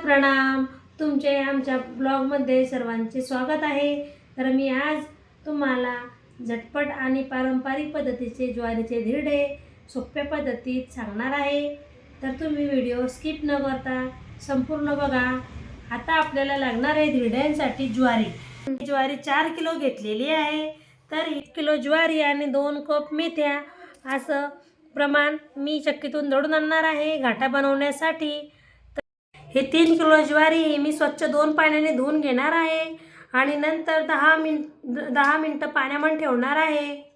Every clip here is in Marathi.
प्रणाम. तुमचे आमच्या ब्लॉगमध्ये सर्वांचे स्वागत आहे. तर मी आज तुम्हाला झटपट आणि पारंपरिक पद्धतीचे ज्वारीचे धिरडे सोप्या पद्धतीत सांगणार आहे. तर तुम्ही व्हिडिओ स्किप न करता संपूर्ण बघा. आता आपल्याला लागणार आहे धिरड्यांसाठी ज्वारी 4 किलो घेतलेली आहे. तर 1 किलो ज्वारी आणि 2 कप मेथ्या असं प्रमाण मी चक्कीतून दळून आणणार आहे घाटा बनवण्यासाठी. हे 3 किलो ज्वारी मी स्वच्छ 2 पाण्याने धुवून घेणार आहे आणि नंतर 10 मिनिटं पाण्यामध्ये ठेवणार आहे.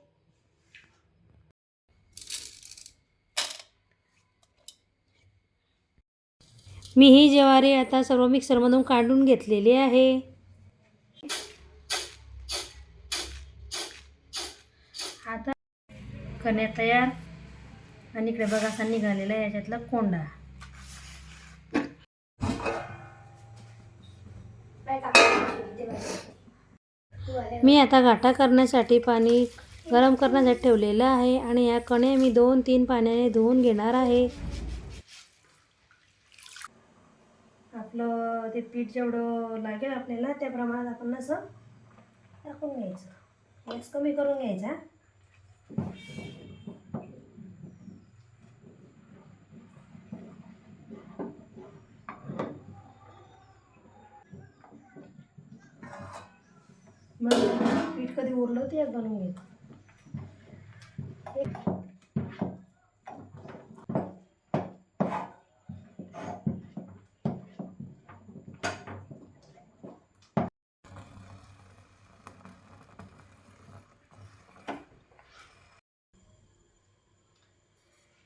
मी ही ज्वारी आता सर्व मिक्सरमधून काढून घेतलेली आहे. आता कण्या तयार आणि इकडे बघा असा निघालेला आहे याच्यातला कोंडा. मी आता घाटा करण्यासाठी पाणी गरम करण्यासाठी ठेवलेलं आहे आणि या कण्या मी 2-3 पाण्याने धुवून घेणार आहे. आपलं ते पीठ जेवढं लागेल आपल्याला त्या प्रमाणात आपण असं टाकून घ्यायचं. गॅस कमी करून घ्यायचा. मग पीठ कधी उरलं ते बनवून घेतो.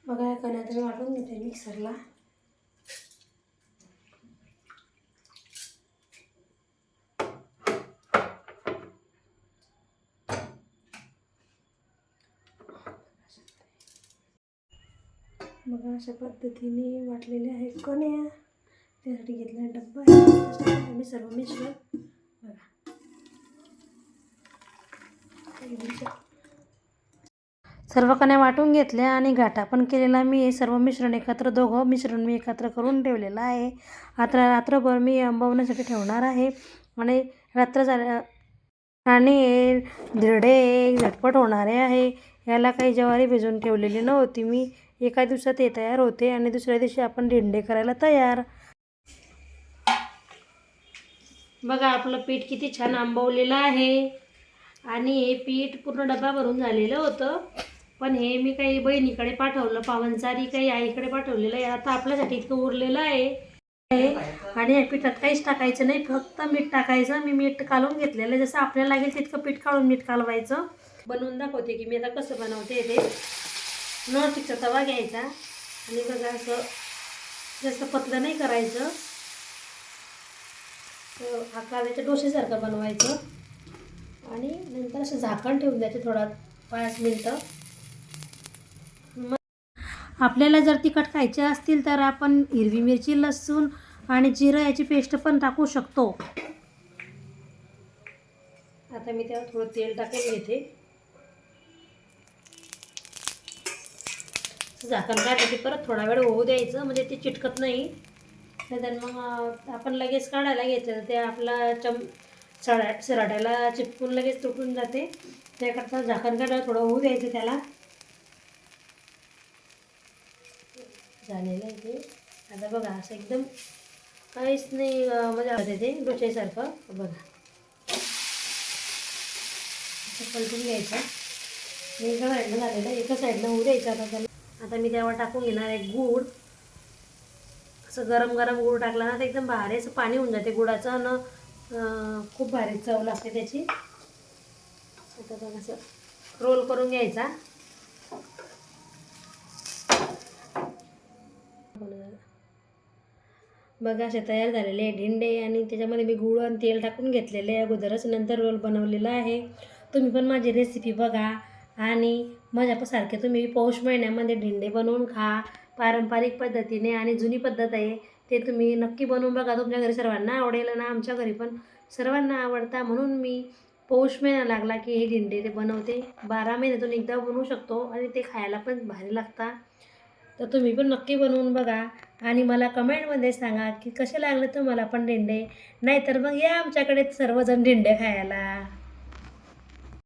बघा या कण्या तर वाटून घेते मिक्सरला. बघा अशा पद्धतीने वाटलेले आहे कण्या. त्यासाठी घेतला डब्बा आहे. मी सर्व मिश्रण बघा सर्व कण्या वाटून घेतल्या आणि घाटा पण केलेला. मी हे सर्व मिश्रण दोघं मिश्रण मी एकत्र करून ठेवलेलं आहे. आता रात्रभर मी आंबवण्यासाठी ठेवणार आहे आणि रात्र झाल्या आणि धिरडे झटपट होणारे आहे. याला काही ज्वारी भिजवून ठेवलेली नव्हती मी. एका दिवसात हे तयार होते आणि दुसऱ्या दिवशी आपण धिरडे करायला तयार. बघा आपलं पीठ किती छान आंबवलेलं आहे आणि हे पीठ पूर्ण डबा भरून झालेलं होतं. पण हे मी काही बहिणीकडे पाठवलं, पावनचारी काही आईकडे पाठवलेलं आहे. आता आपल्यासाठी इतकं उरलेलं आहे आणि या पिठात काहीच टाकायचं नाही, फक्त मीठ टाकायचं. मी मीठ काढून घेतलेलं आहे. जसं आपल्याला लागेल तितकं पीठ काढून मीठ कालवायचं. बनवून दाखवते की मी आता कसं बनवते ते. नॉनस्टिकचा तवा घ्यायचा आणि बघा असं जास्त पतलं नाही करायचं, आकाराच्या डोसेसारखं बनवायचं आणि नंतर असं झाकण ठेवून द्यायचं थोडा 5 मिनटं. आपल्याला जर तिखट खायचे असतील तर आपण हिरवी मिरची, लसूण आणि जिरं याची पेस्ट पण टाकू शकतो. आता मी त्यावर थोडं तेल टाकून घेते. झाकण काढलं की परत थोडा वेळ होऊ द्यायचं, म्हणजे ते चिटकत नाही. तर मग आपण लगेच काढायला घेतलं ते आपला सराट्याला चिपकून लगेच तुटून जाते. त्याकरता झाकण काढायला थोडं होऊ द्यायचं त्याला. झालेलं आहे ते. आता बघा असं एकदम काहीच नाही म्हणजे होते ते डोश्यासारखं. बघा असं पलटून घ्यायचं. मी एका साईडनं झालेलं, एका साईडनं होऊ द्यायचं. आता त्याला आता मी त्यावर टाकून घेणार आहे गूळ. असं गरम गरम गूळ टाकला ना तर एकदम भारी असं पाणी होऊन जाते गुळाचं आणि खूप भारी चव लागते त्याची. आता बघा असं रोल करून घ्यायचा. बघा असे तयार झालेले धिरडे आणि त्याच्यामध्ये मी गूळ आणि तेल टाकून घेतलेले आहे अगोदरच, नंतर रोल बनवलेला आहे. तुम्ही पण माझी रेसिपी बघा आणि माझ्यासारखे तुम्ही पौष महिन्यामध्ये धिरडे बनवून खा. पारंपरिक पद्धतीने आणि जुनी पद्धत आहे ते तुम्ही नक्की बनवून बघा. तुमच्या घरी सर्वांना आवडेल ना. आमच्या घरी पण सर्वांना आवडता, म्हणून मी पौष महिना लागला की हे धिरडे ते बनवते. 12 महिन्यातून एकदा बनवू शकतो आणि ते खायला पण भारी लागतात. तर तुम्ही पण नक्की बनवून बघा आणि मला कमेंटमध्ये सांगा की कसे लागले तुम्हाला पण दिंडे. नाहीतर मग या आमच्याकडे सर्वजण दिंडे खायला.